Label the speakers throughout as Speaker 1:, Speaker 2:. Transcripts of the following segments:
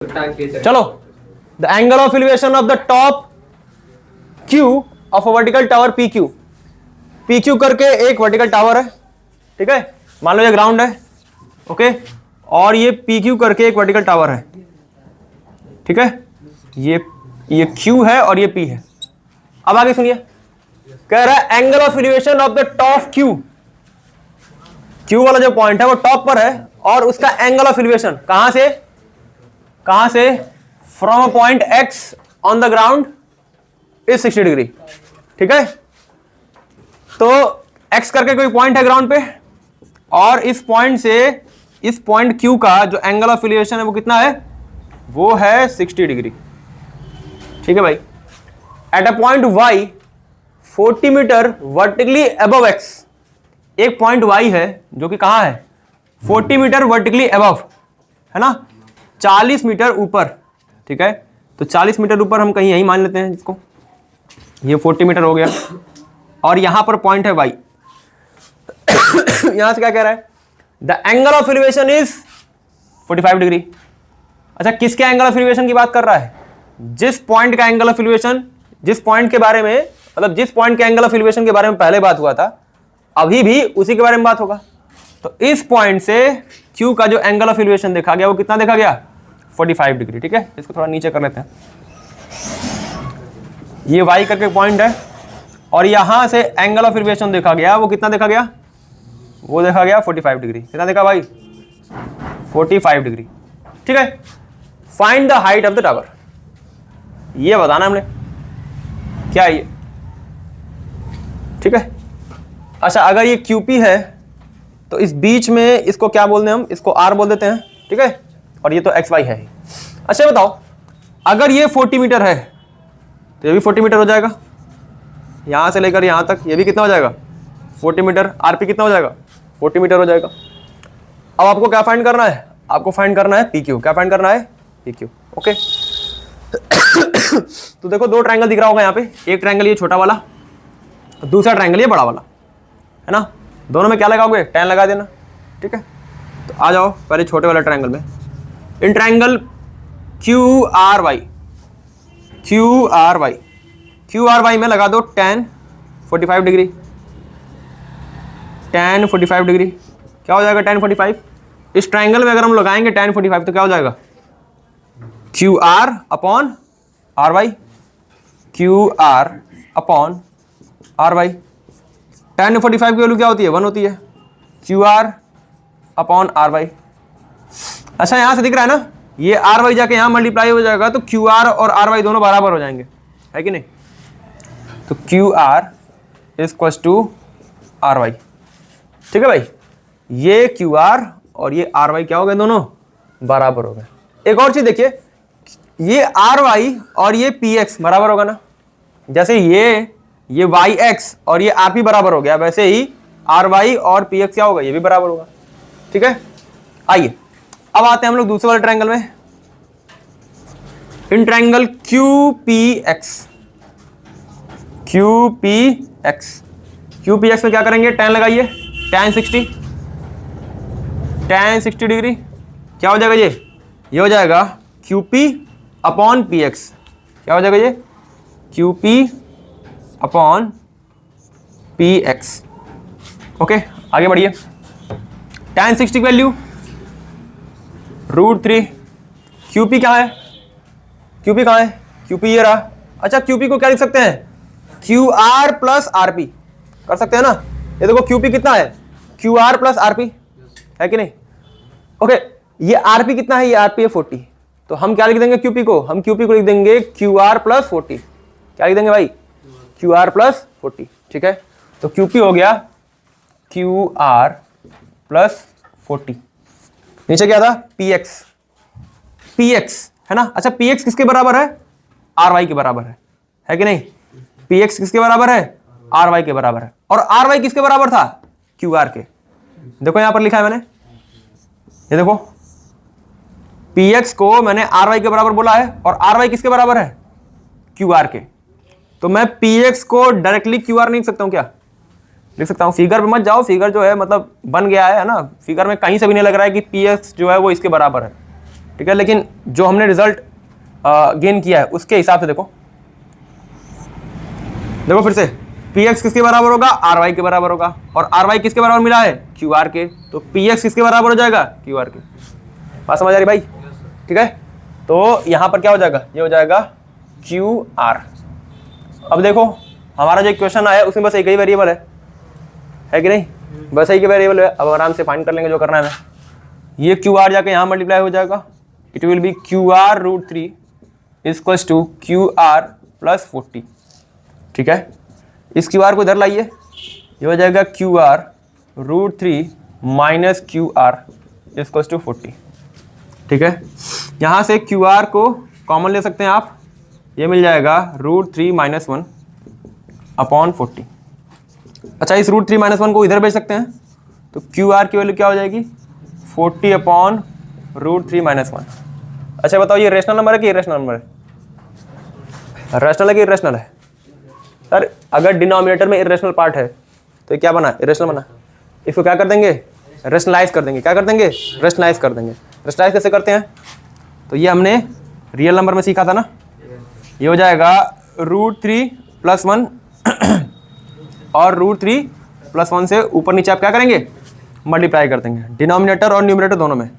Speaker 1: चलो, the angle of elevation of the top Q of a vertical tower P Q. P Q करके एक vertical tower है, ठीक है, मान लो ये ग्राउंड है, ओके, और ये पी क्यू करके एक वर्टिकल टावर है, ठीक है, ये क्यू है और ये पी है। अब आगे सुनिए, कह रहा है angle of elevation of the top Q. Q वाला जो पॉइंट है वो टॉप पर है और उसका एंगल ऑफ एलिवेशन कहां से from a point x on the ground is 60 degree, ठीक है। तो एक्स करके कोई पॉइंट है ग्राउंड पे और इस पॉइंट से इस पॉइंट क्यू का जो एंगल ऑफ एलिवेशन है वो कितना है, वो है 60 डिग्री, ठीक है भाई। At a point y 40 metre vertically above x, एक पॉइंट y है जो कि कहां है 40 मीटर वर्टिकली अबव, है ना, 40 मीटर ऊपर, ठीक है। तो 40 मीटर ऊपर हम कहीं यही मान लेते हैं जिसको, ये 40 मीटर हो गया और यहां पर पॉइंट है y। यहां से क्या कह रहा है, the angle of elevation is 45 degree. अच्छा, किसके एंगल ऑफ एलिवेशन की बात कर रहा है, जिस पॉइंट का एंगल ऑफ एलिवेशन, जिस पॉइंट के बारे में, मतलब जिस पॉइंट के एंगल ऑफ एलिवेशन के बारे में पहले बात हुआ था, अभी भी उसी के बारे में बात होगा। तो इस पॉइंट से Q का जो एंगल ऑफ एलिवेशन देखा गया वो कितना देखा गया, 45 डिग्री, ठीक है। इसको थोड़ा नीचे कर लेते हैं। ये Y करके पॉइंट है और यहां से एंगल ऑफ एलिवेशन देखा गया, वो कितना देखा गया, वो देखा गया 45 डिग्री। कितना देखा भाई, 45 डिग्री, ठीक है। Find the height of the tower, ये बताना हमने, क्या है ये, ठीक है। अच्छा, अगर ये QP है तो इस बीच में इसको क्या बोलते हैं हम, इसको R बोल देते हैं, ठीक है, और ये तो XY है। अच्छा बताओ, अगर ये 40 मीटर है तो ये भी 40 मीटर हो जाएगा, यहां से लेकर यहां तक ये भी कितना हो जाएगा 40 मीटर, RP कितना हो जाएगा 40 मीटर हो जाएगा। अब आपको क्या फाइंड करना है, आपको फाइंड करना है PQ। क्या फाइंड करना है, PQ, ओके। तो देखो दो ट्रायंगल दिख रहा होगा यहाँ पे, एक ट्रायंगल ये छोटा वाला, दूसरा ट्रायंगल ये बड़ा वाला, है ना। दोनों में क्या लगाओगे, tan लगा देना, ठीक है। तो आ जाओ पहले छोटे वाले ट्रायंगल में, इन ट्रायंगल QRY में लगा दो tan 45 डिग्री, tan 45 डिग्री क्या हो जाएगा, tan 45। इस ट्रायंगल में अगर हम लगाएंगे tan 45 तो क्या हो जाएगा, QR upon RY, QR upon RY। tan 45 की वैल्यू क्या होती है, 1 होती है, QR अपॉन RY। अच्छा, यहां से दिख रहा है ना, ये RY जाके यहां मल्टीप्लाई हो जाएगा तो QR और RY दोनों बराबर हो जाएंगे, है कि नहीं। तो QR is equal to RY, ठीक है भाई। ये QR और ये RY क्या हो गए, दोनों बराबर हो गए। एक और चीज देखिए, ये RY और ये PX बराबर होगा ना, जैसे ये YX और ये RP बराबर हो गया, वैसे ही RY और PX क्या होगा, ये भी बराबर होगा, ठीक है। आइए अब आते हैं हम लोग दूसरे वाले ट्रायंगल में, इन ट्रायंगल QPX में क्या करेंगे, tan लगाइए, tan 60 डिग्री क्या हो जाएगा, ये हो जाएगा QP अपॉन PX। क्या हो जाएगा ये, QP अपॉन PX, ओके। आगे बढ़िए, tan 60 की वैल्यू √3। QP क्या है, QP कहाँ है, QP ये रहा। अच्छा, QP को क्या लिख सकते हैं, QR प्लस RP कर सकते हैं ना। ये देखो QP कितना है, QR प्लस RP, है कि नहीं, ओके। ये RP कितना है, ये RP है 40, तो हम क्या लिख देंगे QP को, हम QP को लिख देंगे QR प्लस 40। क्या लिख देंगे भाई, QR प्लस 40, ठीक है। तो QP हो गया QR प्लस 40, नीचे क्या था PX, है ना। अच्छा, PX किसके बराबर है, RY के बराबर है कि नहीं। PX किसके बराबर है, RY के बराबर है, और RY किसके बराबर था, QR के। देखो यहां पर लिखा है मैंने, ये देखो PX को मैंने RY के बराबर बोला है और RY किसके बराबर है, QR के। तो मैं PX को डायरेक्टली QR नहीं लिख सकता हूं, क्या लिख सकता हूं, फिगर पे मत जाओ, फिगर जो है मतलब बन गया है ना, फिगर में कहीं से भी नहीं लग रहा है कि PX जो है वो इसके बराबर है, ठीक है, लेकिन जो हमने रिजल्ट गेन किया है उसके हिसाब से देखो फिर से px किसके बराबर होगा, ry के बराबर होगा, और ry किसके बराबर मिला है, qr के, तो px किसके बराबर हो जाएगा, qr के। बात समझ आ रही भाई, ठीक है। तो यहां पर क्या हो जाएगा, ये हो जाएगा qr। अब देखो हमारा जो इक्वेशन आया उसमें बस एक ही वेरिएबल है कि नहीं, बस एक ही वेरिएबल है। अब आराम से फाइंड कर लेंगे जो करना है हमें। ये qr जाके यहाँ मल्टीप्लाई हो जाएगा, it will be qr√3 equals to qr plus 40, ठीक है। इस qr को इधर लाइए, ये हो जाएगा qr√3 minus qr equals to 40, ठीक है। यहाँ से qr को कॉमन ले सकते हैं आप, ये मिल जाएगा √3 माइनस 1 अपॉन 40। अच्छा, इस √3 माइनस 1 को इधर भेज सकते हैं, तो qr की वैल्यू क्या हो जाएगी, 40 अपॉन √3 माइनस 1। अच्छा बताओ, ये रेशनल नंबर है कि इरेशनल नंबर है, रेशनल है कि इरेशनल है। सर अगर डिनोमिनेटर में इरेशनल पार्ट है तो ये क्या बना, इरेशनल बना। इसको क्या कर देंगे, रेशनलाइज कर देंगे। क्या कर देंगे, रेशनलाइज कर देंगे। रेशनलाइज कैसे करते हैं, तो ये हमने रियल नंबर में सीखा था ना, ये हो जाएगा √3 प्लस 1 और √3 प्लस 1 से ऊपर नीचे आप क्या करेंगे, मल्टीप्लाई कर देंगे, डिनोमिनेटर और न्यूमरेटर दोनों में,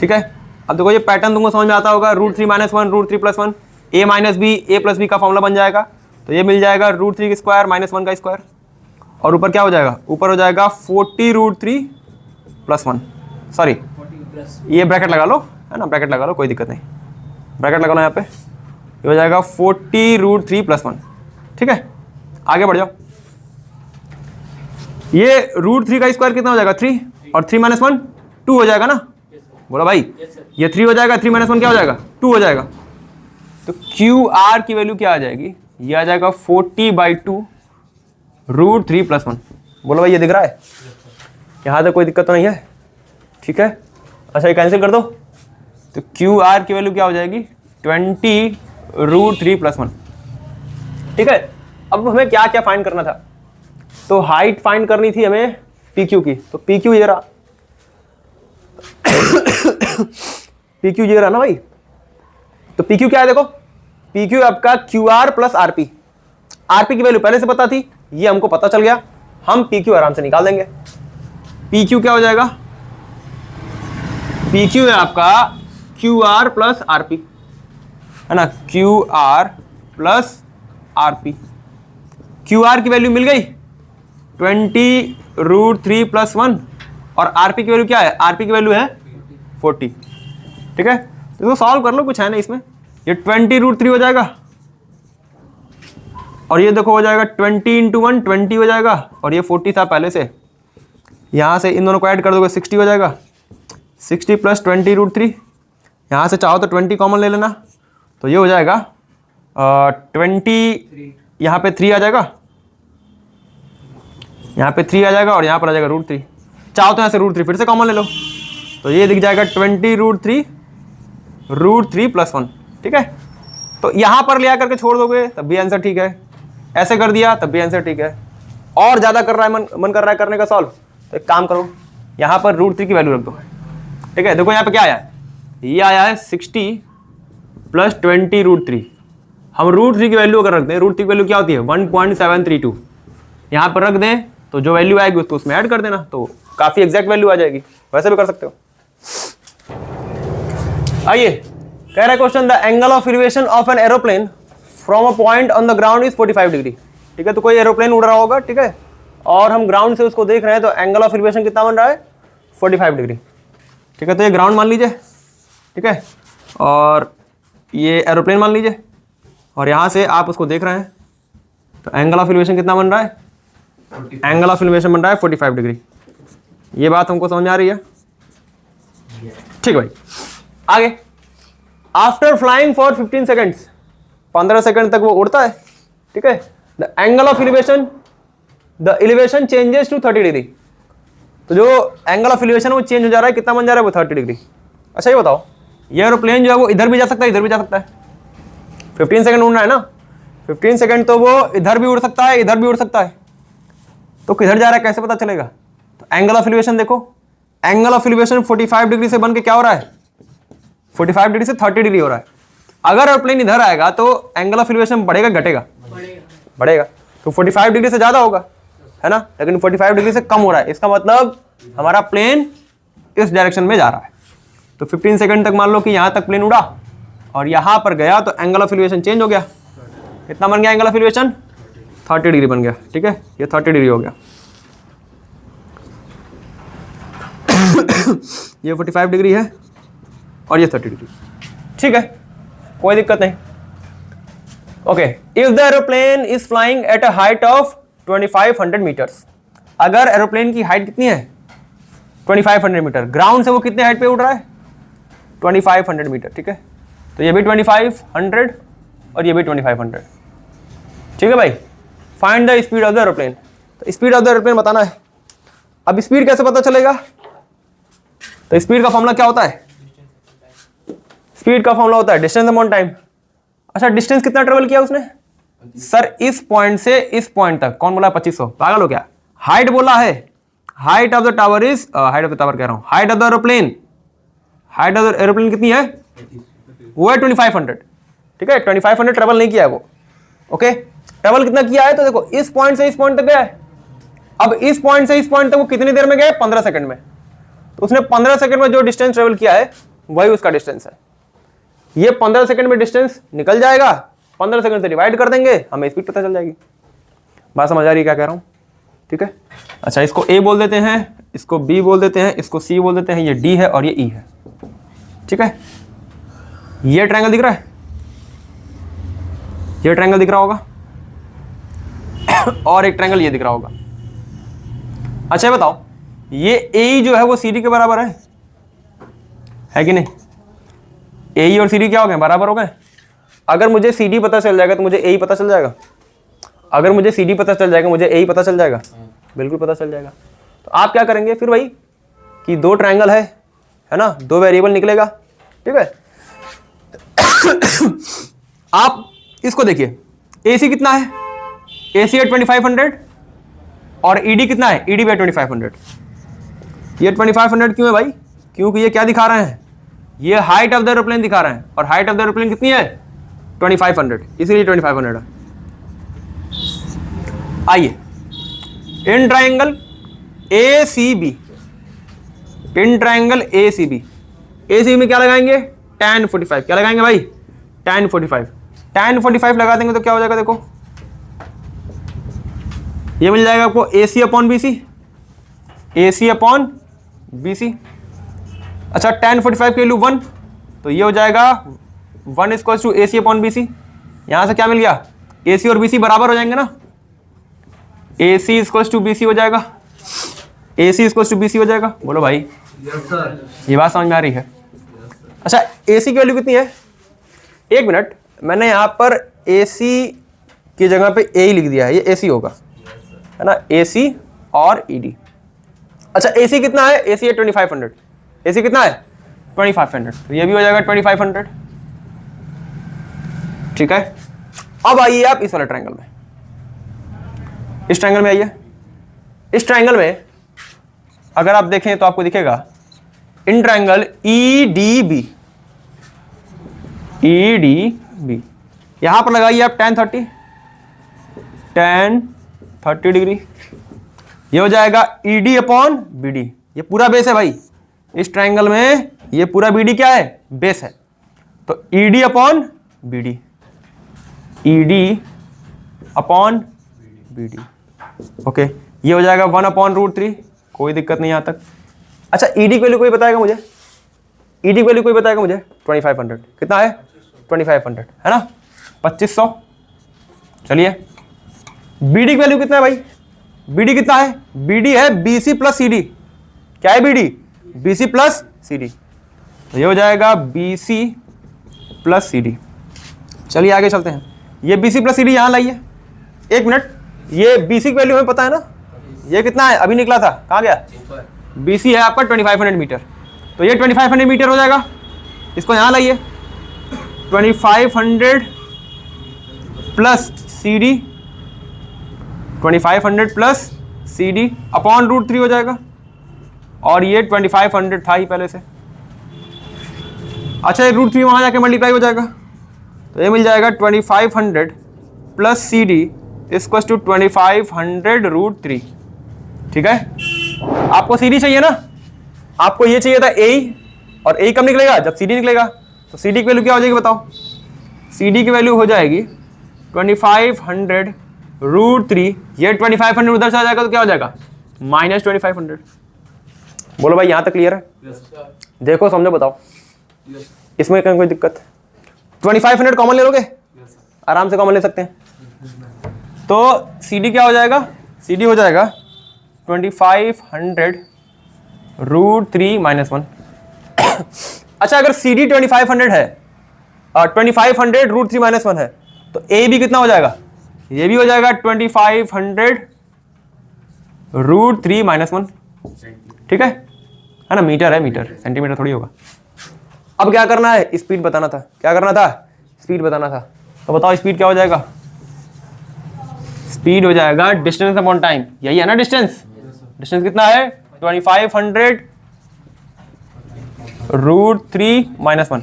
Speaker 1: ठीक है। अब देखो ये पैटर्न तुमको समझ में आता होगा, √3 minus 1 √3 plus 1, a minus b a plus b का फॉर्मूला बन जाएगा, तो ये मिल जाएगा √3 का स्क्वायर माइनस 1 का स्क्वायर, और ऊपर क्या हो जाएगा, ऊपर हो जाएगा 40 √3 प्लस 1, सॉरी ये ब्रैकेट लगा लो, है ना, ब्रैकेट लगा लो, कोई दिक्कत नहीं, ब्रैकेट लगा लो यहाँ पे, ये हो जाएगा 40 √3 प्लस 1, ठीक है। आगे बढ़ जाओ, ये √3 का स्क्वायर कितना हो जाएगा, 3, और 3 माइनस 1 2 हो जाएगा ना, बोलो भाई, ये 3 हो जाएगा, 3 माइनस 1 क्या हो जाएगा, 2 हो जाएगा। तो qr की वैल्यू क्या आ जाएगी, ये आ जाएगा 40/2 √3 प्लस 1। बोलो भाई ये दिख रहा है, यहाँ तक कोई दिक्कत तो नहीं है, ठीक है। अच्छा ये कैंसिल कर दो, तो qr की वैल्यू क्या हो जाएगी, 20 √3 प्लस 1, ठीक है। अब हमें क्या क्या फाइंड करना था, तो हाइट फाइंड करनी थी हमें pq की, तो pq ये रहा pq ये रहा ना भाई, तो pq क्या है, देखो pq आपका qr प्लस rp, rp की वैल्यू पहले से पता थी, ये हमको पता चल गया, हम pq आराम से निकाल देंगे। pq क्या हो जाएगा, pq है आपका qr प्लस rp, है ना, qr प्लस rp। qr की वैल्यू मिल गई 20 √3 प्लस 1, और rp की वैल्यू क्या है, rp की वैल्यू है 40, ठीक है। तो सॉल्व कर लो, कुछ है ना इसमें, ये 20 √3 हो जाएगा, और ये देखो हो जाएगा 20 × 1 20 हो जाएगा, और ये 40 था पहले से, यहाँ से इन दोनों को ऐड कर दोगे 60 हो जाएगा, 60 प्लस 20 √3, यहाँ से चाहो तो 20 कॉमन ले लेना, तो ये हो जाएगा 20, यहाँ पे 3 आ जाएगा, यहाँ पे 3 आ जाएगा, और यहाँ पर आ जाएगा √3, चाहो तो यहाँ से √3 फिर से कॉमन ले लो, तो ये दिख जाएगा 20 √3 प्लस 1, ठीक है। तो यहाँ पर ले आकर के छोड़ दोगे तब भी आंसर ठीक है, ऐसे कर दिया तब भी आंसर ठीक है, और ज़्यादा कर रहा है मन कर रहा है करने का सॉल्व, तो एक काम करो, यहाँ पर √3 की वैल्यू रख दो, ठीक है। देखो यहाँ पे क्या आया है, ये आया है 60 प्लस 20 √3, हम √3 की वैल्यू अगर रख दें, √3 की वैल्यू क्या होती है 1.732, यहाँ पर रख दें तो जो वैल्यू आएगी उसको उसमें ऐड कर देना, तो काफ़ी एग्जैक्ट वैल्यू आ जाएगी, वैसे भी कर सकते हो। आइए, कह रहा है question, the angle of elevation of an aeroplane from a point on the ground is 45 degree, ठीक है। तो कोई एरोप्लेन उड़ रहा होगा, ठीक है, और हम ग्राउंड से उसको देख रहे हैं, तो एंगल ऑफ एलिवेशन कितना बन रहा है 45 डिग्री, ठीक है। तो ये ग्राउंड मान लीजिए, ठीक है, और ये एरोप्लेन मान लीजिए, और यहाँ से आप उसको देख रहे हैं, तो एंगल ऑफ एलिवेशन कितना बन रहा है, एंगल ऑफ एलिवेशन बन रहा है 45 डिग्री। ये बात हमको समझ में आ रही है, ठीक भाई। आगे, after flying for 15 seconds, 15 second तक वो उड़ता है, ठीक है। The angle of elevation, the elevation changes to 30 degree, तो जो एंगल ऑफ एलिवेशन वो चेंज हो जा रहा है, कितना बन जा रहा है वो 30 डिग्री। अच्छा ये बताओ, ये एरोप्लेन जो है वो इधर भी जा सकता है, इधर भी जा सकता है, 15 सेकंड उड़ना है ना, 15 सेकंड तो वो इधर भी उड़ सकता है, इधर भी उड़ सकता है, तो किधर जा रहा है कैसे पता चलेगा, तो एंगल ऑफ एलिवेशन देखो, एंगल ऑफ एलिवेशन 45 डिग्री से बन के क्या हो रहा है 45 डिग्री से 30 डिग्री हो रहा है। अगर एरोप्लेन इधर आएगा तो एंगल ऑफ एलिवेशन बढ़ेगा घटेगा? बढ़ेगा। तो 45 डिग्री से ज्यादा होगा, है ना, लेकिन 45 डिग्री से कम हो रहा है। इसका मतलब हमारा प्लेन इस डायरेक्शन में जा रहा है। तो 15 सेकंड तक मान लो कि यहां तक प्लेन उड़ा और यहां पर गया तो एंगल ऑफ एलिवेशन चेंज हो गया। कितना बन गया एंगल ऑफ एलिवेशन? 30 डिग्री बन गया। ठीक है, ये 30 डिग्री हो गया। ये 45 डिग्री है और ये 30 डिग्री। ठीक है, कोई दिक्कत नहीं। Okay, if the aeroplane is flying at a height of 2500 metres, अगर एरोप्लेन की हाइट कितनी है? 2500 मीटर। ग्राउंड से वो कितने हाइट पे उड़ रहा है? 2500 मीटर। ठीक है, तो ये भी 2500 और ये भी 2500। ठीक है भाई, find the speed of the aeroplane. तो स्पीड ऑफ द एरोप्लेन बताना है। अब स्पीड कैसे पता चलेगा? तो स्पीड का फॉर्मूला क्या होता है? स्पीड का फॉर्मूला होता है डिस्टेंस अपॉन टाइम। अच्छा, डिस्टेंस कितना ट्रेवल किया उसने? सर इस पॉइंट से इस पॉइंट तक। कौन बोला 2500? पागल हो क्या? हाइट बोला है। Height of the tower is, height of the tower कह रहा हूं, height of the aeroplane. Height of the aeroplane कितनी है? वो है 2500। ठीक है, 2500 ट्रेवल नहीं किया है वो। ओके, ट्रेवल कितना किया है? तो देखो इस पॉइंट से इस पॉइंट तक गया है। अब इस पॉइंट से इस पॉइंट तक वो कितनी देर में गया? 15 सेकंड में। तो उसने 15 सेकंड में जो डिस्टेंस ट्रेवल किया है वही उसका डिस्टेंस है। ये 15 सेकंड में डिस्टेंस निकल जाएगा, 15 सेकंड से डिवाइड कर देंगे, हमें स्पीड पता चल जाएगी। बात समझ आ रही है क्या कह रहा हूं? ठीक है, अच्छा इसको ए बोल देते हैं, इसको बी बोल देते हैं, इसको सी बोल देते हैं, ये डी है और ये ई है। ठीक है, ये ट्रायंगल दिख रहा है, ये ट्रायंगल दिख रहा होगा और एक ट्रायंगल ये दिख रहा होगा। अच्छा ये बताओ, ये ए जो है वो सी डी के बराबर है कि नहीं? ए और सी डी क्या हो गए? बराबर हो गए। अगर मुझे सी डी पता चल जाएगा तो मुझे ए पता चल जाएगा। अगर मुझे सी डी पता चल जाएगा मुझे ए पता चल जाएगा। बिल्कुल पता चल जाएगा। तो आप क्या करेंगे फिर वही कि दो ट्रायंगल है ना, दो वेरिएबल निकलेगा। ठीक है, आप इसको देखिए, ए सी कितना है? ए सी है 2500 और ई डी कितना है? ई डी भी 2500। ये 2500 क्यों है भाई? क्योंकि ये क्या दिखा रहे हैं? ये हाइट ऑफ द एरोप्लेन दिखा रहे हैं और हाइट ऑफ द एरोप्लेन कितनी है? 2500, इसीलिए 2500 है। आइए, in triangle A C B, in triangle A C B, A C में क्या लगाएंगे? tan 45। क्या लगाएंगे भाई? tan 45। tan 45 लगा देंगे तो क्या हो जाएगा? देखो ये मिल जाएगा आपको ए सी अपॉन बी सी, ए सी अपॉन बी सी। अच्छा, tan 45 की वैल्यू 1, तो ये हो जाएगा 1 equal to A C upon B C. यहां से क्या मिल गया? ए सी और बी सी बराबर हो जाएंगे ना, ए सी इक्वल टू बी सी हो जाएगा, ए सी इक्वल टू बी सी हो जाएगा। बोलो भाई,
Speaker 2: यस सर।
Speaker 1: ये बात समझ में आ रही है? अच्छा, ए सी की वैल्यू कितनी है? एक मिनट, मैंने यहाँ पर ए सी की जगह पे ए ही लिख दिया है, ये ए सी होगा, है ना, ए सी और ई डी। अच्छा, ए सी कितना है? ए सी है 2500। ए सी कितना है? 2500, तो ये भी हो जाएगा 2500। ठीक है, अब आइए आप इस वाले ट्रायंगल में, इस ट्रायंगल में आइए। इस ट्रायंगल में अगर आप देखें तो आपको दिखेगा in triangle E D B, E D B, यहां पर लगाइए आप tan 30 डिग्री। ये हो जाएगा E D upon B D. ये पूरा बेस है भाई, इस ट्रायंगल में ये पूरा बी डी क्या है? बेस है। तो E D upon B D, E D upon B D. Okay, ये हो जाएगा 1/√3। कोई दिक्कत नहीं यहां तक। अच्छा, ई डी की वैल्यू कोई बताएगा मुझे? ई डी की वैल्यू कोई बताएगा मुझे? 2500। कितना है? 2500, है ना, 2500। चलिए, बी डी की वैल्यू कितना है भाई? बी डी कितना है? बी डी है B C plus C D. क्या है B D? B C plus C D. तो ये हो जाएगा B C plus C D. चलिए आगे चलते हैं। ये B C plus C D यहां लाइए। एक मिनट, ये बी सी की वैल्यू हमें पता है ना, ये कितना है? अभी निकला था, कहाँ गया? बी सी है आपका 2500 मीटर, तो ये 2500 मीटर हो जाएगा। इसको यहां लाइए, 2500 plus C D, 2500 plus C D upon √3 हो जाएगा। और ये 2500 था ही पहले से। अच्छा, रूट 3 वहाँ जाके मल्टीप्लाई हो जाएगा, तो ये मिल जाएगा 2500 plus C D equals to 2500 root 3। ठीक है, आपको सी डी चाहिए ना, आपको ये चाहिए था ए, और ए कब निकलेगा? जब सी डी निकलेगा। तो सी डी की वैल्यू क्या हो जाएगी बताओ? सी डी की वैल्यू हो जाएगी 2500 रूट 3, ये 2500 उधर से आ जाएगा तो क्या हो जाएगा? माइनस 2500। बोलो भाई यहाँ तक क्लियर है? देखो समझो बताओ, इसमें कोई दिक्कत? 2500 कॉमन ले लोगे? आराम से कॉमन ले सकते हैं। तो सी डी क्या हो जाएगा? सी डी हो जाएगा 2500 रूट 3 माइनस 1। अच्छा, अगर सी डी 2500 है और 2500 रूट 3 माइनस 1 है, तो ए भी कितना हो जाएगा? ये भी हो जाएगा 2500 रूट 3 माइनस 1। ठीक है ना? मीटर है, मीटर, सेंटीमीटर थोड़ी होगा। अब क्या करना है? स्पीड बताना था। क्या करना था? स्पीड बताना था। तो बताओ स्पीड क्या हो जाएगा? स्पीड हो जाएगा डिस्टेंस अपॉन टाइम। यही है ना डिस्टेंस? डिस्टेंस कितना है? 2500 रूट 3 माइनस 1।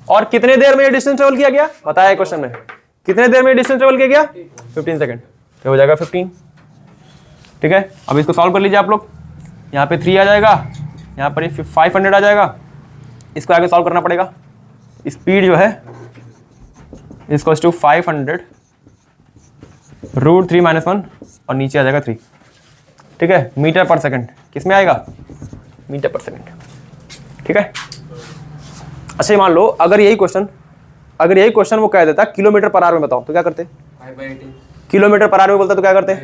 Speaker 1: और कितने देर में ये डिस्टेंस ट्रेवल किया गया? बताया क्वेश्चन में, कितने देर में डिस्टेंस ट्रेवल किया गया? 15 सेकंड। तो हो जाएगा 15। ठीक है, अब इसको सॉल्व कर लीजिए आप लोग। यहाँ पे 3 आ जाएगा, यहाँ पर 500 आ जाएगा, इसको आगे सॉल्व करना पड़ेगा। स्पीड जो है इसको 500 रूट 3 माइनस 1 और नीचे आ जाएगा 3। ठीक है, मीटर पर सेकंड किस में आएगा? मीटर पर सेकंड। ठीक है, अच्छा मान लो अगर यही क्वेश्चन वो कह देता किलोमीटर पर आवर में बताओ, तो क्या करते? किलोमीटर पर आवर में बोलता तो क्या करते?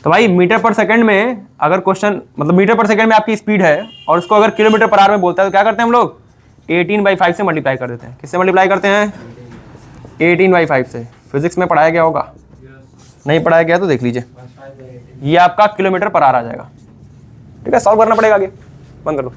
Speaker 1: तो भाई मीटर पर सेकंड में अगर क्वेश्चन, मतलब मीटर पर सेकंड में आपकी स्पीड है और उसको अगर किलोमीटर पर आवर में बोलता है तो क्या करते हैं हम लोग? 18/5 से मल्टीप्लाई कर देते हैं। किससे मल्टीप्लाई करते हैं? 18/5 से। फिजिक्स में पढ़ाया गया होगा, नहीं पढ़ाया गया तो देख लीजिए। ये आपका किलोमीटर पर आवर आ जाएगा। ठीक है, सॉल्व करना पड़ेगा आगे। बंद कर दो।